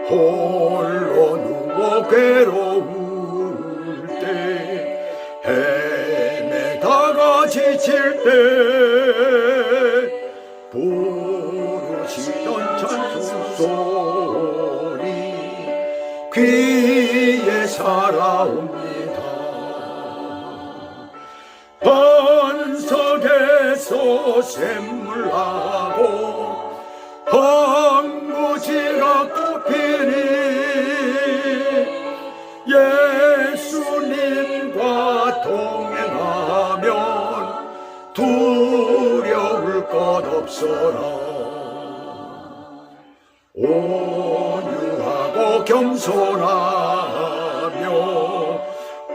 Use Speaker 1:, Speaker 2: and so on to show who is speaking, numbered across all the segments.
Speaker 1: 홀로 누워 괴로울 때 헤매다가 지칠 때 부르시던 찬송 소리 귀에 살아옵니다. 반석에서 샘물나고 황무지가 꽃피니 예수님과 동행하면 두려울 것 없어라. 온유하고 겸손하며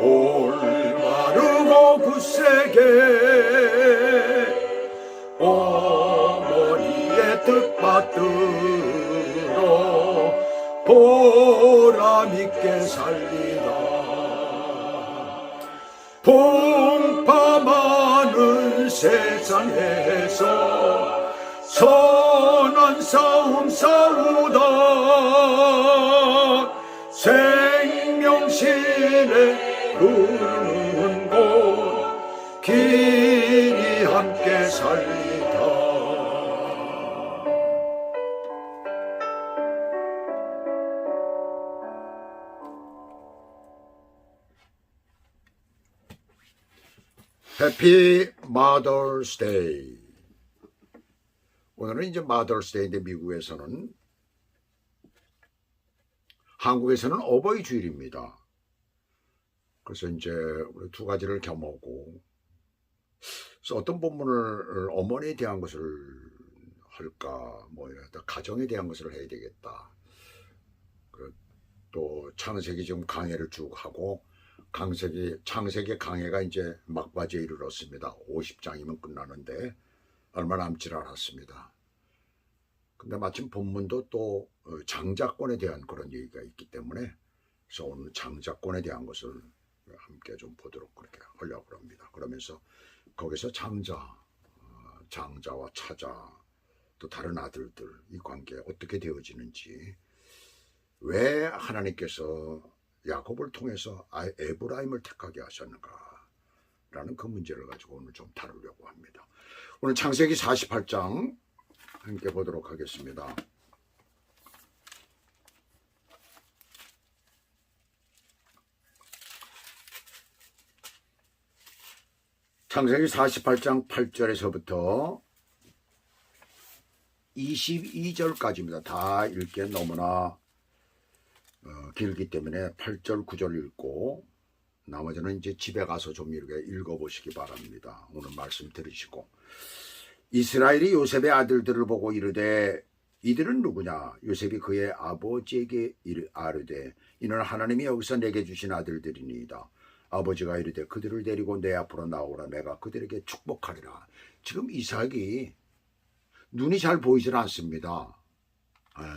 Speaker 1: 올바르고 굳세게 어머니의 뜻받들어 보람있게 살리다. 풍파 많은 세상에서 선한 싸움 싸우다 생명신에 흐르는 곳 길이 함께 살리다. 해피 마더스 데이. 오늘은 이제 마더스 데이인데 미국에서는, 한국에서는 어버이 주일입니다. 그래서 이제 우리 두 가지를 겸하고, 그래서 어떤 본문을 어머니에 대한 것을 할까, 뭐 가정에 대한 것을 해야 되겠다. 또 창세기 지금 강해를 쭉 하고, 창세기 강해가 이제 막바지에 이르렀습니다. 50장이면 끝나는데 얼마 남질 않았습니다. 근데 마침 본문도 또 장자권에 대한 그런 얘기가 있기 때문에, 그래서 오늘 장자권에 대한 것을 함께 좀 보도록 그렇게 하려고 합니다. 그러면서 거기서 장자와 차자, 또 다른 아들들, 이 관계 어떻게 되어지는지, 왜 하나님께서 야곱을 통해서 에브라임을 택하게 하셨는가 라는 그 문제를 가지고 오늘 좀 다루려고 합니다. 오늘 창세기 48장 함께 보도록 하겠습니다. 창세기 48장 8절에서부터 22절까지입니다. 다 읽기엔 너무나 길기 때문에 8절 9절 읽고 나머지는 이제 집에 가서 좀 이렇게 읽어보시기 바랍니다. 오늘 말씀 들으시고, 이스라엘이 요셉의 아들들을 보고 이르되 이들은 누구냐? 요셉이 그의 아버지에게 아뢰되 이는 하나님이 여기서 내게 주신 아들들이니이다. 아버지가 이르되 그들을 데리고 내 앞으로 나오라. 내가 그들에게 축복하리라. 지금 이삭이 눈이 잘 보이질 않습니다.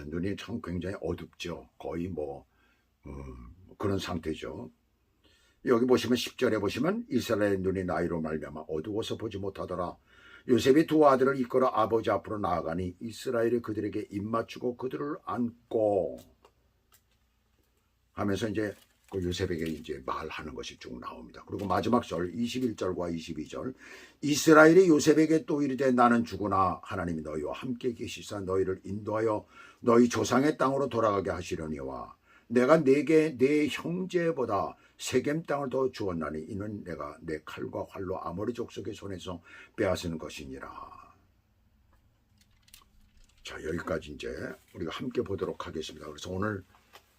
Speaker 1: 눈이 참 굉장히 어둡죠. 거의 그런 상태죠. 여기 보시면 10절에 보시면 이스라엘의 눈이 나이로 말미암아 어두워서 보지 못하더라. 요셉이 두 아들을 이끌어 아버지 앞으로 나아가니 이스라엘이 그들에게 입맞추고 그들을 안고 하면서 이제 그 요셉에게 이제 말하는 것이 쭉 나옵니다. 그리고 마지막 절 21절과 22절, 이스라엘이 요셉에게 또 이르되 나는 죽으나 하나님이 너희와 함께 계시사 너희를 인도하여 너희 조상의 땅으로 돌아가게 하시려니와 내가 네게 네 형제보다 세겜 땅을 더 주었나니 이는 내가 내 칼과 활로 아모리 족속의 손에서 빼앗은 것이니라. 자, 여기까지 이제 우리가 함께 보도록 하겠습니다. 그래서 오늘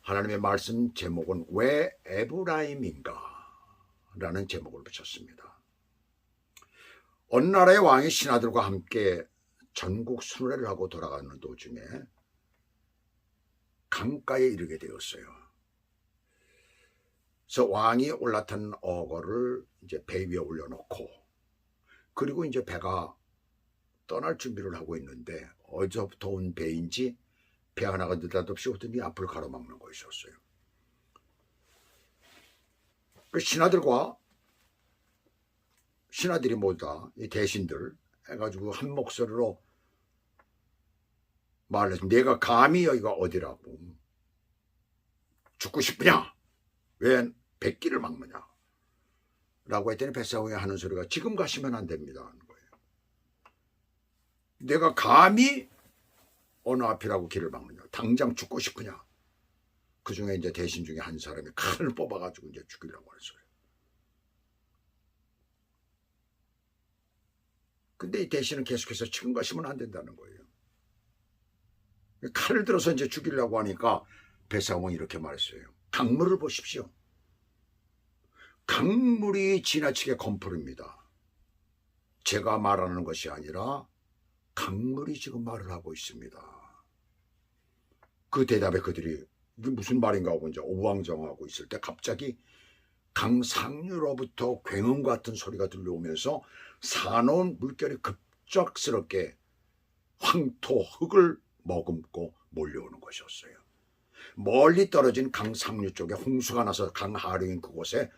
Speaker 1: 하나님의 말씀 제목은 왜 에브라임인가 라는 제목을 붙였습니다. 어느 나라의 왕이 신하들과 함께 전국 순회를 하고 돌아가는 도중에 강가에 이르게 되었어요. 그래서 왕이 올라탄 어거를 이제 배 위에 올려놓고, 그리고 이제 배가 떠날 준비를 하고 있는데 어디서부터 온 배인지 배 하나가 느닷없이 오더니 앞을 가로막는 것이었어요. 그 신하들이 모두 다 이 대신들 해가지고 한 목소리로 말해서 내가 감히 여기가 어디라고, 죽고 싶으냐? 왜 백기를 막느냐? 라고 했더니 벳사공이 하는 소리가 지금 가시면 안 됩니다 하는 거예요. 내가 감히 어느 앞이라고 길을 막느냐? 당장 죽고 싶으냐? 그 중에 이제 대신 중에 한 사람이 칼을 뽑아가지고 이제 죽이려고 했어요. 근데 이 대신은 계속해서 지금 가시면 안 된다는 거예요. 칼을 들어서 이제 죽이려고 하니까 벳사공이 이렇게 말했어요. 강물을 보십시오. 강물이 지나치게 검푸릅니다. 제가 말하는 것이 아니라 강물이 지금 말을 하고 있습니다. 그 대답에 그들이 이게 무슨 말인가 하고 이제 오왕정하고 있을 때 갑자기 강 상류로부터 굉음 같은 소리가 들려오면서 사나운 물결이 급작스럽게 황토 흙을 머금고 몰려오는 것이었어요. 멀리 떨어진 강 상류 쪽에 홍수가 나서 강 하류인 그곳에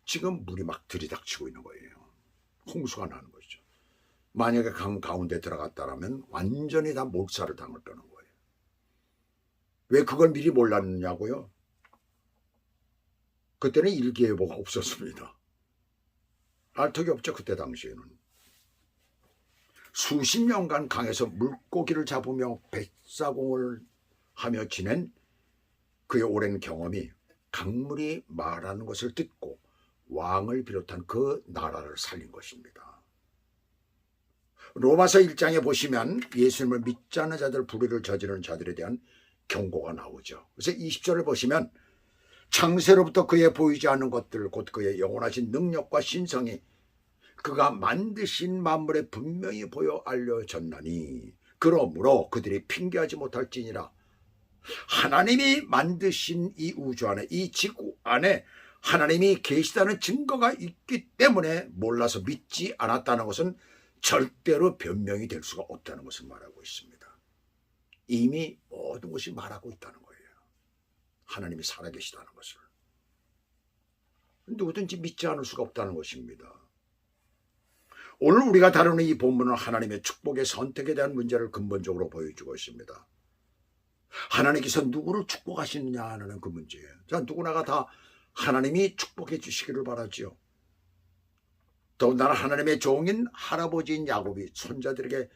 Speaker 1: 지금 물이 막 들이닥치고 있는 거예요. 홍수가 나는 거죠. 만약에 강 가운데 들어갔다라면 완전히 다 몰살을 당할 거는 거예요. 왜 그걸 미리 몰랐느냐고요? 그때는 일기예보가 없었습니다. 알 턱이 없죠. 그때 당시에는. 수십 년간 강에서 물고기를 잡으며 뱃사공을 하며 지낸 그의 오랜 경험이 강물이 말하는 것을 듣고 왕을 비롯한 그 나라를 살린 것입니다. 로마서 1장에 보시면 예수님을 믿지 않는 자들, 불의를 저지르는 자들에 대한 경고가 나오죠. 그래서 20절을 보시면 창세로부터 그의 보이지 않는 것들 곧 그의 영원하신 능력과 신성이 그가 만드신 만물에 분명히 보여 알려졌나니 그러므로 그들이 핑계하지 못할지니라. 하나님이 만드신 이 우주 안에, 이 지구 안에 하나님이 계시다는 증거가 있기 때문에 몰라서 믿지 않았다는 것은 절대로 변명이 될 수가 없다는 것을 말하고 있습니다. 이미 모든 것이 말하고 있다는 거예요. 하나님이 살아계시다는 것을. 누구든지 믿지 않을 수가 없다는 것입니다. 오늘 우리가 다루는 이 본문은 하나님의 축복의 선택에 대한 문제를 근본적으로 보여주고 있습니다. 하나님께서 누구를 축복하시느냐 하는 그 문제예요. 자, 누구나가 다 하나님이 축복해 주시기를 바라지요. 더군다나 하나님의 종인 할아버지인 야곱이 손자들에게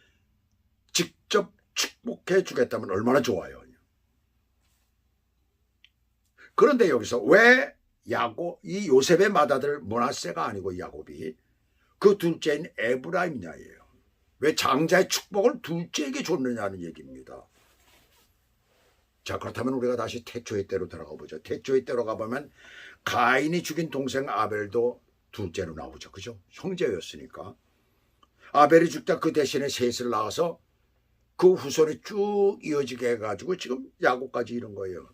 Speaker 1: 직접 축복해 주겠다면 얼마나 좋아요. 그런데 여기서 왜 이 요셉의 맏아들 므낫세가 아니고 야곱이 그 둘째인 에브라임이냐예요. 왜 장자의 축복을 둘째에게 줬느냐는 얘기입니다. 자, 그렇다면 우리가 다시 태초의 때로 들어가 보죠. 태초의 때로 가보면 가인이 죽인 동생 아벨도 둘째로 나오죠. 그죠? 형제였으니까. 아벨이 죽다 그 대신에 셋을 낳아서 그 후손이 쭉 이어지게 해가지고 지금 야곱까지 이런 거예요.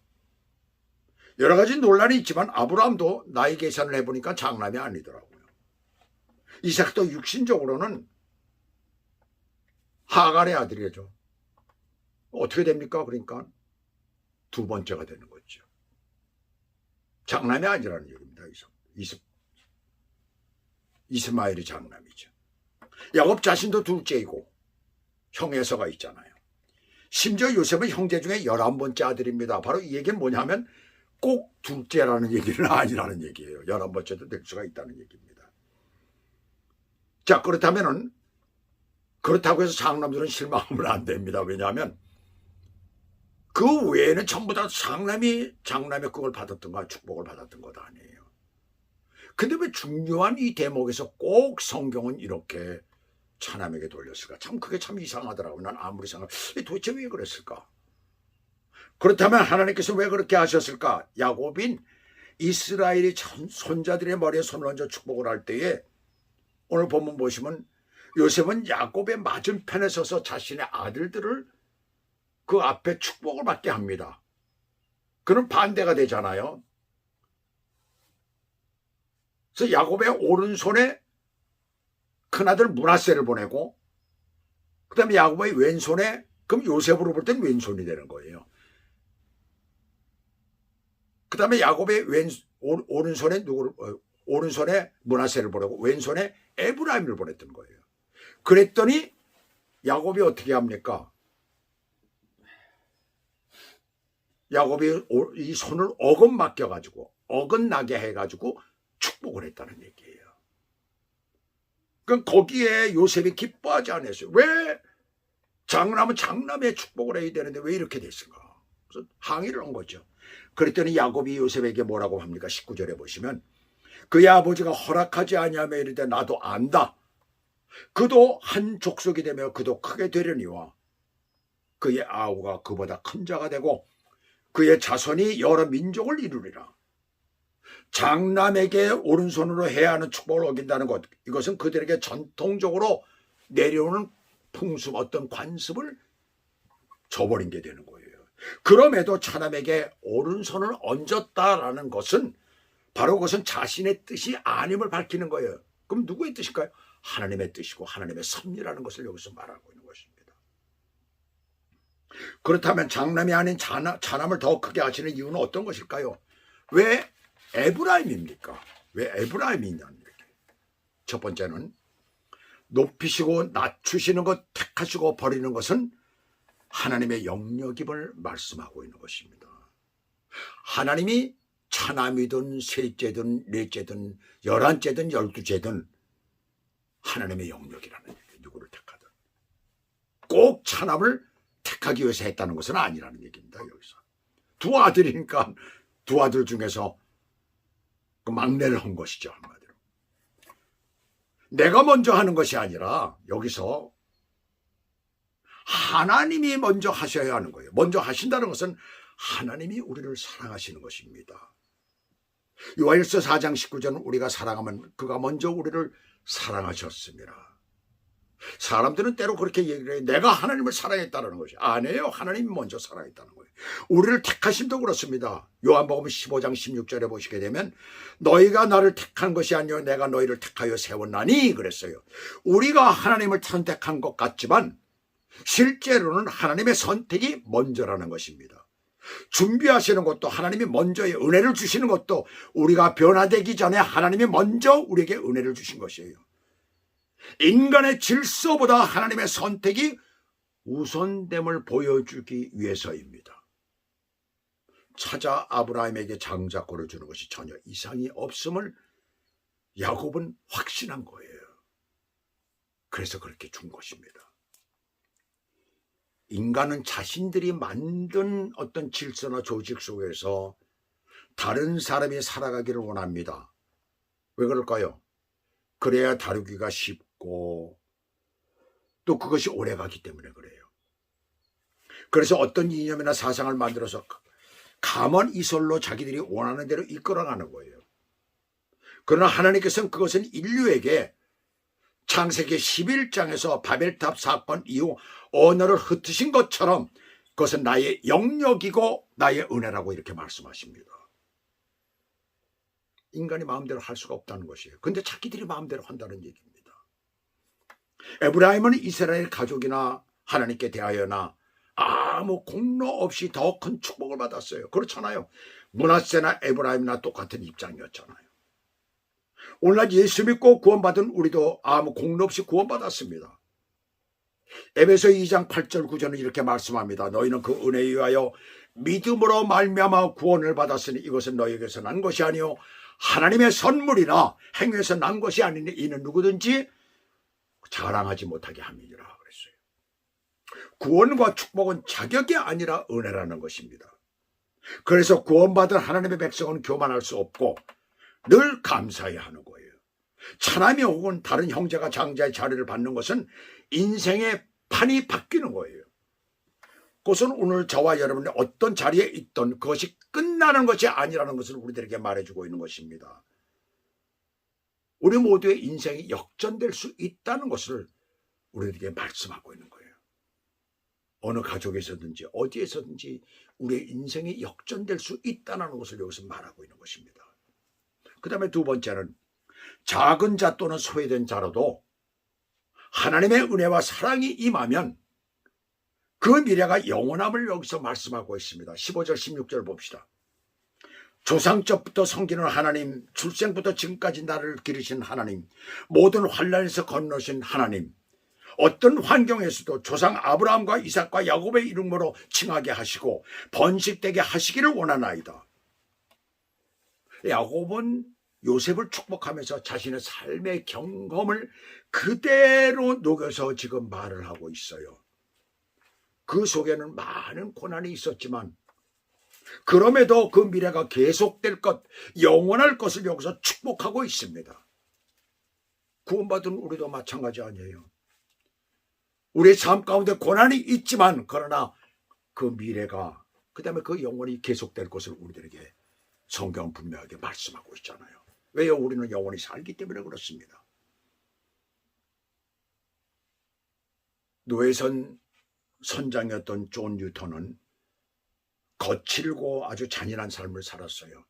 Speaker 1: 여러 가지 논란이 있지만 아브라함도 나이 계산을 해보니까 장남이 아니더라고요. 이삭도 육신적으로는 하갈의 아들이죠. 어떻게 됩니까? 그러니까 두 번째가 되는 거죠. 장남이 아니라는 얘기입니다. 이스마엘이 장남이죠. 야곱 자신도 둘째이고 형에서가 있잖아요. 심지어 요셉은 형제 중에 11번째 아들입니다. 바로 이 얘기는 뭐냐면 꼭 둘째라는 얘기는 아니라는 얘기예요. 11번째도 될 수가 있다는 얘기입니다. 자, 그렇다고 해서 장남들은 실망하면 안 됩니다. 왜냐하면 그 외에는 전부 다 장남의 그걸 받았던 축복을 받았던 것 아니에요. 근데 왜 중요한 이 대목에서 꼭 성경은 이렇게 차남에게 돌렸을까? 참 그게 참 이상하더라고요. 난 아무리 생각해도 도대체 왜 그랬을까? 그렇다면 하나님께서 왜 그렇게 하셨을까? 야곱인 이스라엘의 손자들의 머리에 손을 얹어 축복을 할 때에 오늘 본문 보시면 요셉은 야곱의 맞은편에 서서 자신의 아들들을 그 앞에 축복을 받게 합니다. 그럼 반대가 되잖아요. 그래서 야곱의 오른손에 큰아들 므낫세를 보내고 그 다음에 야곱의 왼손에 그럼 요셉으로 볼 땐 왼손이 되는 거예요. 그 다음에 야곱의 오른손에 므낫세를 보내고 왼손에 에브라임을 보냈던 거예요. 그랬더니 야곱이 어떻게 합니까? 야곱이 이 손을 어긋 어긋나게 해가지고 축복을 했다는 얘기예요. 그럼 거기에 요셉이 기뻐하지 않았어요. 왜? 장남은 장남의 축복을 해야 되는데 왜 이렇게 됐을까? 그래서 항의를 한 거죠. 그랬더니 야곱이 요셉에게 뭐라고 합니까? 19절에 보시면 그의 아버지가 허락하지 아니하며 이르되 나도 안다. 그도 한 족속이 되며 그도 크게 되려니와 그의 아우가 그보다 큰 자가 되고 그의 자손이 여러 민족을 이루리라. 장남에게 오른손으로 해야 하는 축복을 어긴다는 것, 이것은 그들에게 전통적으로 내려오는 풍습, 어떤 관습을 저버린 게 되는 거예요. 그럼에도 차남에게 오른손을 얹었다라는 것은 바로 그것은 자신의 뜻이 아님을 밝히는 거예요. 그럼 누구의 뜻일까요? 하나님의 뜻이고 하나님의 섭리라는 것을 여기서 말하고 있는 것입니다. 그렇다면 장남이 아닌 차남을 더 크게 하시는 이유는 어떤 것일까요? 왜 에브라임입니까? 왜 에브라임이냐는 얘기. 첫 번째는 높이시고 낮추시는 것, 택하시고 버리는 것은 하나님의 영역임을 말씀하고 있는 것입니다. 하나님이 차남이든 셋째든 넷째든 11째든 12째든 하나님의 영역이라는 얘기예요. 누구를 택하든. 꼭 차남을 택하기 위해서 했다는 것은 아니라는 얘기입니다. 여기서. 두 아들이니까 두 아들 중에서 그 막내를 한 것이죠. 한마디로. 내가 먼저 하는 것이 아니라 여기서 하나님이 먼저 하셔야 하는 거예요. 먼저 하신다는 것은 하나님이 우리를 사랑하시는 것입니다. 요한일서 4장 19절은 우리가 사랑하면 그가 먼저 우리를 사랑하셨습니다. 사람들은 때로 그렇게 얘기를 해요. 내가 하나님을 사랑했다는 것이 아니에요. 하나님이 먼저 사랑했다는 거예요. 우리를 택하심도 그렇습니다. 요한복음 15장 16절에 보시게 되면 너희가 나를 택한 것이 아니요 내가 너희를 택하여 세웠나니 그랬어요. 우리가 하나님을 선택한 것 같지만 실제로는 하나님의 선택이 먼저라는 것입니다. 준비하시는 것도 하나님이 먼저의 은혜를 주시는 것도 우리가 변화되기 전에 하나님이 먼저 우리에게 은혜를 주신 것이에요. 인간의 질서보다 하나님의 선택이 우선됨을 보여주기 위해서입니다. 찾아 아브라함에게 장자권을 주는 것이 전혀 이상이 없음을 야곱은 확신한 거예요. 그래서 그렇게 준 것입니다. 인간은 자신들이 만든 어떤 질서나 조직 속에서 다른 사람이 살아가기를 원합니다. 왜 그럴까요? 그래야 다루기가 쉽고 또 그것이 오래가기 때문에 그래요. 그래서 어떤 이념이나 사상을 만들어서 가만 이설로 자기들이 원하는 대로 이끌어가는 거예요. 그러나 하나님께서는 그것은 인류에게 창세기 11장에서 바벨탑 사건 이후 언어를 흩으신 것처럼 그것은 나의 영역이고 나의 은혜라고 이렇게 말씀하십니다. 인간이 마음대로 할 수가 없다는 것이에요. 그런데 자기들이 마음대로 한다는 얘기입니다. 에브라임은 이스라엘 가족이나 하나님께 대하여나 아무 공로 없이 더 큰 축복을 받았어요. 그렇잖아요. 므낫세나 에브라임이나 똑같은 입장이었잖아요. 오늘날 예수 믿고 구원받은 우리도 아무 공로 없이 구원받았습니다. 에베소 2장 8절 9절은 이렇게 말씀합니다. 너희는 그 은혜에 의하여 믿음으로 말미암아 구원을 받았으니 이것은 너희에게서 난 것이 아니요 하나님의 선물이나 행위에서 난 것이 아니니 이는 누구든지 자랑하지 못하게 함이니라 그랬어요. 구원과 축복은 자격이 아니라 은혜라는 것입니다. 그래서 구원받은 하나님의 백성은 교만할 수 없고 늘 감사해야 하는 거예요. 차남이 혹은 다른 형제가 장자의 자리를 받는 것은 인생의 판이 바뀌는 거예요. 그것은 오늘 저와 여러분이 어떤 자리에 있던 그것이 끝나는 것이 아니라는 것을 우리들에게 말해주고 있는 것입니다. 우리 모두의 인생이 역전될 수 있다는 것을 우리들에게 말씀하고 있는 거예요. 어느 가족에서든지 어디에서든지 우리의 인생이 역전될 수 있다는 것을 여기서 말하고 있는 것입니다. 그 다음에 두 번째는 작은 자 또는 소외된 자로도 하나님의 은혜와 사랑이 임하면 그 미래가 영원함을 여기서 말씀하고 있습니다. 15절 16절 봅시다. 조상적부터 섬기는 하나님, 출생부터 지금까지 나를 기르신 하나님, 모든 환난에서 건너신 하나님, 어떤 환경에서도 조상 아브라함과 이삭과 야곱의 이름으로 칭하게 하시고 번식되게 하시기를 원하나이다. 야곱은 요셉을 축복하면서 자신의 삶의 경험을 그대로 녹여서 지금 말을 하고 있어요. 그 속에는 많은 고난이 있었지만 그럼에도 그 미래가 계속될 것, 영원할 것을 여기서 축복하고 있습니다. 구원받은 우리도 마찬가지 아니에요. 우리의 삶 가운데 고난이 있지만 그러나 그 미래가 그다음에 그 영원히 계속될 것을 우리들에게 성경은 분명하게 말씀하고 있잖아요. 왜요? 우리는 영원히 살기 때문에 그렇습니다. 노회선 선장이었던 존 뉴턴은 거칠고 아주 잔인한 삶을 살았어요.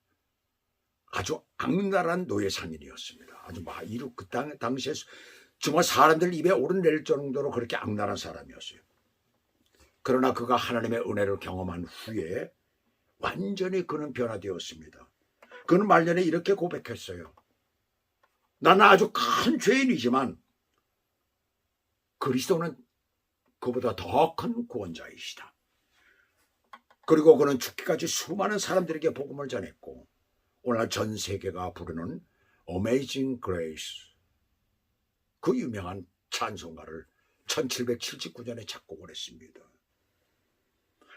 Speaker 1: 아주 악랄한 노예 상인이었습니다. 아주 이루 그 당시에 정말 사람들 입에 오르내릴 정도로 그렇게 악랄한 사람이었어요. 그러나 그가 하나님의 은혜를 경험한 후에 완전히 그는 변화되었습니다. 그는 말년에 이렇게 고백했어요. 나는 아주 큰 죄인이지만 그리스도는 그보다 더 큰 구원자이시다. 그리고 그는 죽기까지 수많은 사람들에게 복음을 전했고 오늘 전 세계가 부르는 Amazing Grace, 그 유명한 찬송가를 1779년에 작곡을 했습니다.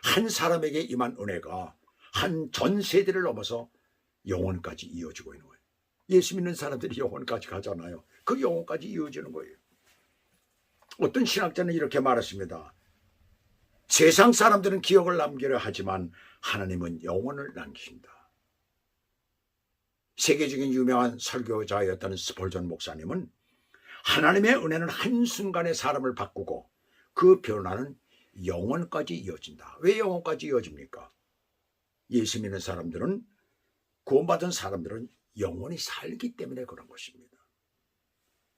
Speaker 1: 한 사람에게 임한 은혜가 한 전 세대를 넘어서 영혼까지 이어지고 있는 거예요. 예수 믿는 사람들이 영혼까지 가잖아요. 그 영혼까지 이어지는 거예요. 어떤 신학자는 이렇게 말했습니다. 세상 사람들은 기억을 남기려 하지만 하나님은 영혼을 남기신다. 세계적인 유명한 설교자였던 스펄전 목사님은 하나님의 은혜는 한순간에 사람을 바꾸고 그 변화는 영혼까지 이어진다. 왜 영혼까지 이어집니까? 예수 믿는 사람들은, 구원받은 사람들은 영원히 살기 때문에 그런 것입니다.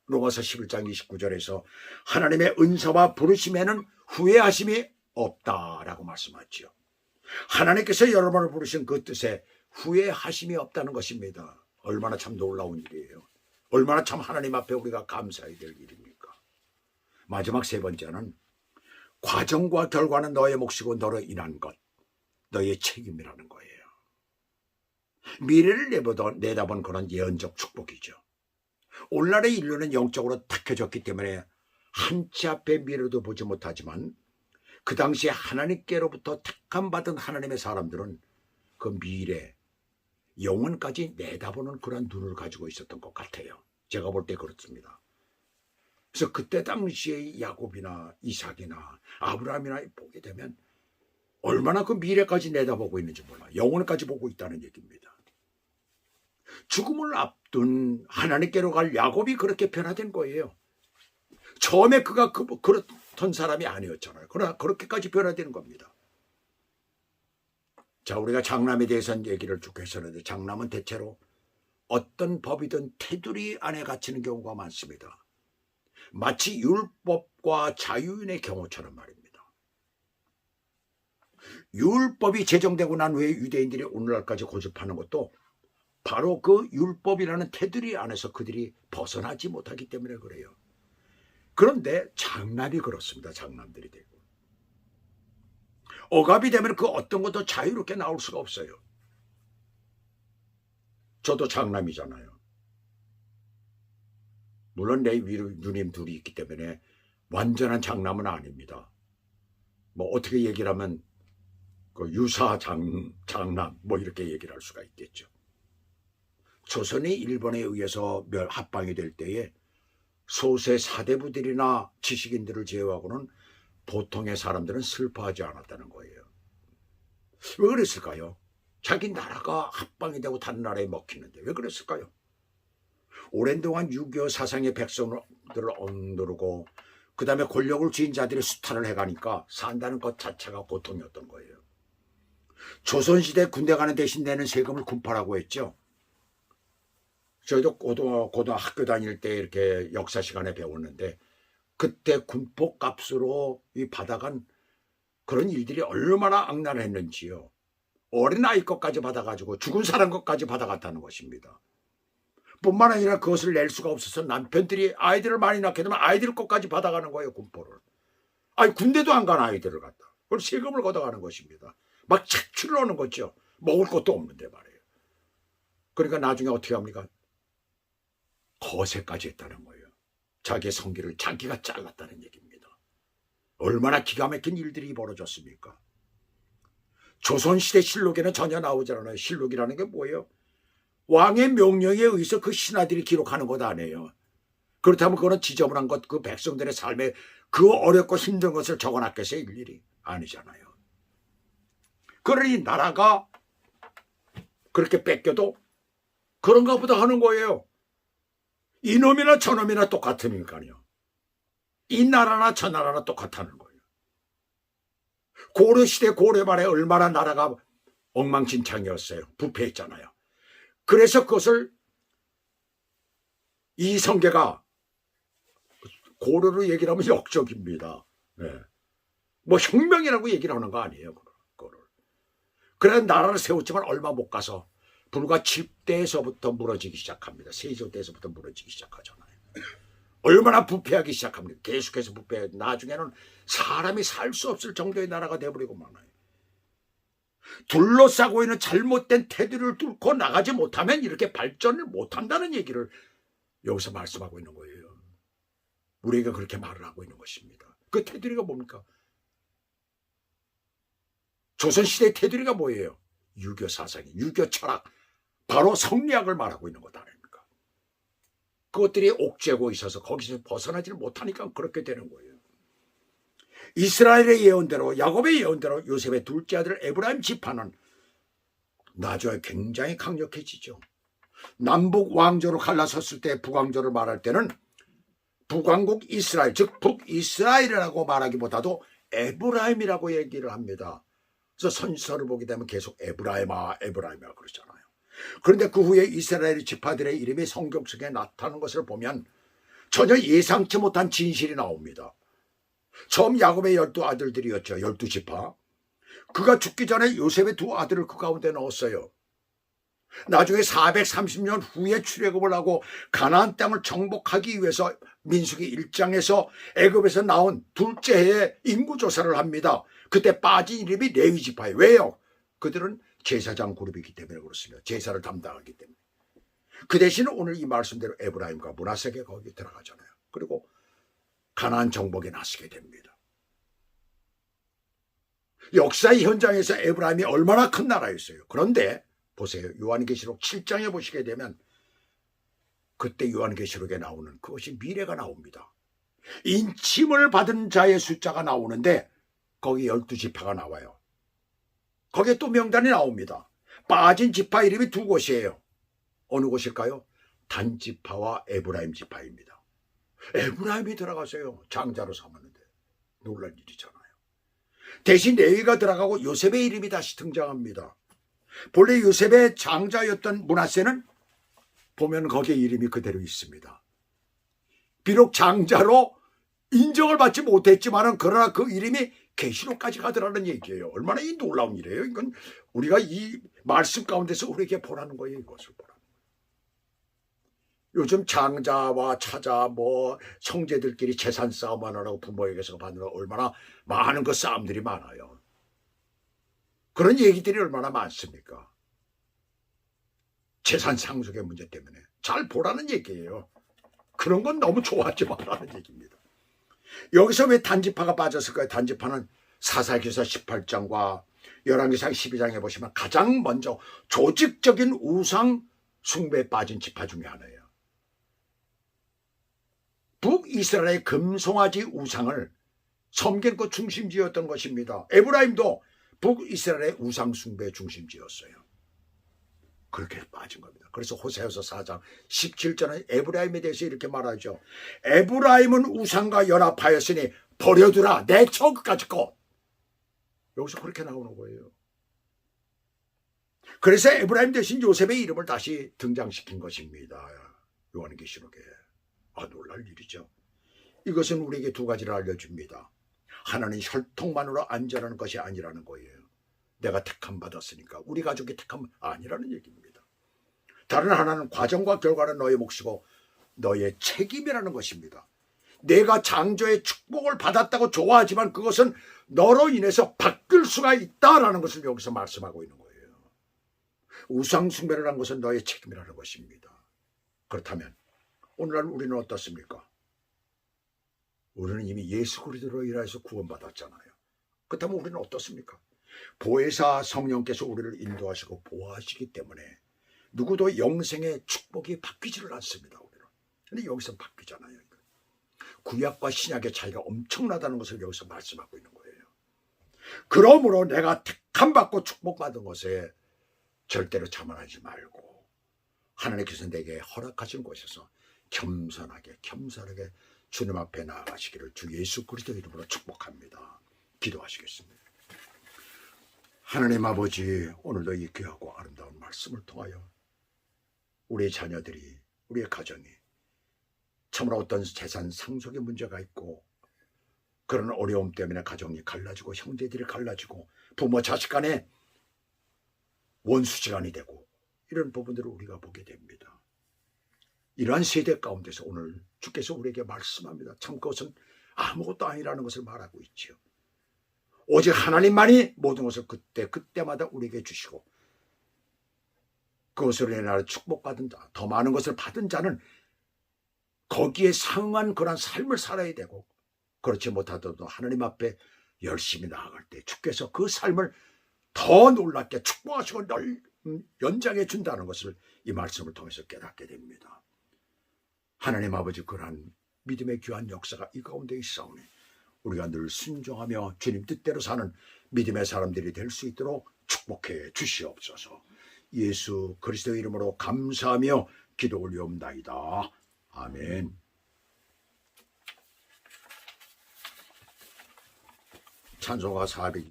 Speaker 1: 로마서 11장 29절에서 하나님의 은사와 부르심에는 후회하심이 없다라고 말씀하죠. 하나님께서 여러분을 부르신 그 뜻에 후회하심이 없다는 것입니다. 얼마나 참 놀라운 일이에요. 얼마나 참 하나님 앞에 우리가 감사해야 될 일입니까? 마지막 세 번째는 과정과 결과는 너의 몫이고 너로 인한 것, 너의 책임이라는 거예요. 미래를 내다본 그런 예언적 축복이죠. 오늘날의 인류는 영적으로 탁해졌기 때문에 한치 앞의 미래도 보지 못하지만 그 당시에 하나님께로부터 택함받은 하나님의 사람들은 그 미래, 영혼까지 내다보는 그런 눈을 가지고 있었던 것 같아요. 제가 볼 때 그렇습니다. 그래서 그때 당시에 야곱이나 이삭이나 아브라함이나 보게 되면 얼마나 그 미래까지 내다보고 있는지 몰라요. 영혼까지 보고 있다는 얘기입니다. 죽음을 앞둔 하나님께로 갈 야곱이 그렇게 변화된 거예요. 처음에 그가 그렇던 사람이 아니었잖아요. 그러나 그렇게까지 변화되는 겁니다. 자, 우리가 장남에 대해서는 얘기를 쭉 했었는데 장남은 대체로 어떤 법이든 테두리 안에 갇히는 경우가 많습니다. 마치 율법과 자유인의 경우처럼 말입니다. 율법이 제정되고 난 후에 유대인들이 오늘날까지 고집하는 것도 바로 그 율법이라는 테두리 안에서 그들이 벗어나지 못하기 때문에 그래요. 그런데 장남이 그렇습니다. 장남들이 되고 억압이 되면 그 어떤 것도 자유롭게 나올 수가 없어요. 저도 장남이잖아요. 물론 내 위로 누님 둘이 있기 때문에 완전한 장남은 아닙니다. 뭐 어떻게 얘기를 하면 그 유사 장남 뭐 이렇게 얘기를 할 수가 있겠죠. 조선이 일본에 의해서 합방이 될 때에 소세 사대부들이나 지식인들을 제외하고는 보통의 사람들은 슬퍼하지 않았다는 거예요. 왜 그랬을까요? 자기 나라가 합방이 되고 다른 나라에 먹히는데 왜 그랬을까요? 오랜 동안 유교 사상의 백성들을 억누르고 그 다음에 권력을 쥐인 자들이 수탈을 해가니까 산다는 것 자체가 고통이었던 거예요. 조선시대 군대 가는 대신 내는 세금을 군파라고 했죠. 저희도 고등학교 다닐 때 이렇게 역사 시간에 배웠는데 그때 군포 값으로 받아간 그런 일들이 얼마나 악랄했는지요. 어린아이 것까지 받아가지고 죽은 사람 것까지 받아갔다는 것입니다. 뿐만 아니라 그것을 낼 수가 없어서 남편들이 아이들을 많이 낳게 되면 아이들 것까지 받아가는 거예요. 군포를. 아니 군대도 안 간 아이들을 갖다. 그걸 세금을 걷어가는 것입니다. 막 착취를 하는 거죠. 먹을 것도 없는데 말이에요. 그러니까 나중에 어떻게 합니까? 거세까지 했다는 거예요. 자기의 성기를 자기가 잘랐다는 얘기입니다. 얼마나 기가 막힌 일들이 벌어졌습니까? 조선시대 실록에는 전혀 나오지 않아요. 실록이라는 게 뭐예요? 왕의 명령에 의해서 그 신하들이 기록하는 것 아니에요. 그렇다면 그거는 지저분한 것, 그 백성들의 삶에 그 어렵고 힘든 것을 적어놨겠어요? 일일이? 아니잖아요. 그러니 나라가 그렇게 뺏겨도 그런가 보다 하는 거예요. 이놈이나 저놈이나 똑같으니까요. 이 나라나 저 나라나 똑같다는 거예요. 고려시대 고려 말에 얼마나 나라가 엉망진창이었어요. 부패했잖아요. 그래서 그것을 이성계가 고려로 얘기를 하면 역적입니다. 네. 뭐 혁명이라고 얘기를 하는 거 아니에요. 그거를. 그래 나라를 세웠지만 얼마 못 가서 불과 7대에서부터 무너지기 시작합니다. 세조 때에서부터 무너지기 시작하잖아요. 얼마나 부패하기 시작합니다. 계속해서 부패해. 나중에는 사람이 살 수 없을 정도의 나라가 돼버리고 말아요. 둘러싸고 있는 잘못된 테두리를 뚫고 나가지 못하면 이렇게 발전을 못한다는 얘기를 여기서 말씀하고 있는 거예요. 우리가 그렇게 말을 하고 있는 것입니다. 그 테두리가 뭡니까? 조선시대의 테두리가 뭐예요? 유교 사상이, 유교 철학, 바로 성리학을 말하고 있는 것 아닙니까? 그것들이 옥죄고 있어서 거기서 벗어나지를 못하니까 그렇게 되는 거예요. 이스라엘의 예언대로, 야곱의 예언대로 요셉의 둘째 아들 에브라임 지파는 나중에 굉장히 강력해지죠. 남북 왕조로 갈라섰을 때 북왕조를 말할 때는 북왕국 이스라엘, 즉 북이스라엘이라고 말하기보다도 에브라임이라고 얘기를 합니다. 그래서 선서를 보게 되면 계속 에브라임아 에브라임아 그러잖아요. 그런데 그 후에 이스라엘 지파들의 이름이 성경 속에 나타나는 것을 보면 전혀 예상치 못한 진실이 나옵니다. 처음 야곱의 12아들들이었죠. 12지파. 그가 죽기 전에 요셉의 2아들을 그 가운데 넣었어요. 나중에 430년 후에 출애굽을 하고 가나안 땅을 정복하기 위해서 민수기 1장에서 애굽에서 나온 둘째 해에 인구조사를 합니다. 그때 빠진 이름이 레위 지파예요. 왜요? 그들은 제사장 그룹이기 때문에 그렇습니다. 제사를 담당하기 때문에. 그 대신 오늘 이 말씀대로 에브라임과 므낫세가 거기 들어가잖아요. 그리고 가나안 정복에 나서게 됩니다. 역사의 현장에서 에브라임이 얼마나 큰 나라였어요. 그런데 보세요. 요한계시록 7장에 보시게 되면 그때 요한계시록에 나오는 그것이 미래가 나옵니다. 인침을 받은 자의 숫자가 나오는데 거기 12지파가 나와요. 거기에 또 명단이 나옵니다. 빠진 지파 이름이 2곳이에요. 어느 곳일까요? 단지파와 에브라임 지파입니다. 에브라임이 들어가서요. 장자로 삼았는데 놀랄 일이잖아요. 대신 레위가 들어가고 요셉의 이름이 다시 등장합니다. 본래 요셉의 장자였던 므낫세는 보면 거기에 이름이 그대로 있습니다. 비록 장자로 인정을 받지 못했지만 그러나 그 이름이 계시록까지 가더라는 얘기예요. 얼마나 이 놀라운 일이에요. 이건 우리가 이 말씀 가운데서 우리에게 보라는 거예요. 이것을 보라. 요즘 장자와 차자 뭐 형제들끼리 재산 싸움 하느라고 부모에게서 받느라 얼마나 많은 그 싸움들이 많아요. 그런 얘기들이 얼마나 많습니까? 재산 상속의 문제 때문에. 잘 보라는 얘기예요. 그런 건 너무 좋아하지 말라는 얘기입니다. 여기서 왜 단지파가 빠졌을까요? 단지파는 사사기서 18장과 열왕기상 12장에 보시면 가장 먼저 조직적인 우상 숭배에 빠진 지파 중에 하나예요. 북이스라엘의 금송아지 우상을 섬긴 그 중심지였던 것입니다. 에브라임도 북이스라엘의 우상 숭배의 중심지였어요. 그렇게 빠진 겁니다. 그래서 호세아서 4장 17절은 에브라임에 대해서 이렇게 말하죠. 에브라임은 우상과 연합하였으니 버려두라 내 처끝까지 것. 여기서 그렇게 나오는 거예요. 그래서 에브라임 대신 요셉의 이름을 다시 등장시킨 것입니다. 요한계시록에. 놀랄 일이죠. 이것은 우리에게 2가지를 알려줍니다. 하나는 혈통만으로 안전한 것이 아니라는 거예요. 내가 택함 받았으니까 우리 가족이 택함 아니라는 얘기입니다. 다른 하나는 과정과 결과는 너의 몫이고 너의 책임이라는 것입니다. 내가 창조의 축복을 받았다고 좋아하지만 그것은 너로 인해서 바뀔 수가 있다라는 것을 여기서 말씀하고 있는 거예요. 우상 숭배를 한 것은 너의 책임이라는 것입니다. 그렇다면 오늘날 우리는 어떻습니까? 우리는 이미 예수 그리스도로 인하여서 구원받았잖아요. 그렇다면 우리는 어떻습니까? 보혜사 성령께서 우리를 인도하시고 보호하시기 때문에 누구도 영생의 축복이 바뀌지를 않습니다. 우리는. 근데 여기서 바뀌잖아요. 구약과 신약의 차이가 엄청나다는 것을 여기서 말씀하고 있는 거예요. 그러므로 내가 택함받고 축복받은 것에 절대로 자만하지 말고 하나님께서 내게 허락하신 곳에서 겸손하게 주님 앞에 나아가시기를 주 예수 그리스도 이름으로 축복합니다. 기도하시겠습니다. 하나님 아버지, 오늘도 이 귀하고 아름다운 말씀을 통하여 우리의 자녀들이, 우리의 가정이 참으로 어떤 재산 상속의 문제가 있고 그런 어려움 때문에 가정이 갈라지고 형제들이 갈라지고 부모 자식 간에 원수지간이 되고 이런 부분들을 우리가 보게 됩니다. 이러한 세대 가운데서 오늘 주께서 우리에게 말씀합니다. 참 그것은 아무것도 아니라는 것을 말하고 있지요. 오직 하나님만이 모든 것을 그때마다 우리에게 주시고 그것으로 인하여 축복받은 자, 더 많은 것을 받은 자는 거기에 상응한 그런 삶을 살아야 되고 그렇지 못하더라도 하나님 앞에 열심히 나아갈 때 주께서 그 삶을 더 놀랍게 축복하시고 연장해 준다는 것을 이 말씀을 통해서 깨닫게 됩니다. 하나님 아버지, 그러한 믿음의 귀한 역사가 이 가운데 있사오니 우리가 늘 순종하며 주님 뜻대로 사는 믿음의 사람들이 될 수 있도록 축복해 주시옵소서. 예수 그리스도 이름으로 감사하며 기도 올리옵나이다. 아멘. 찬송가 400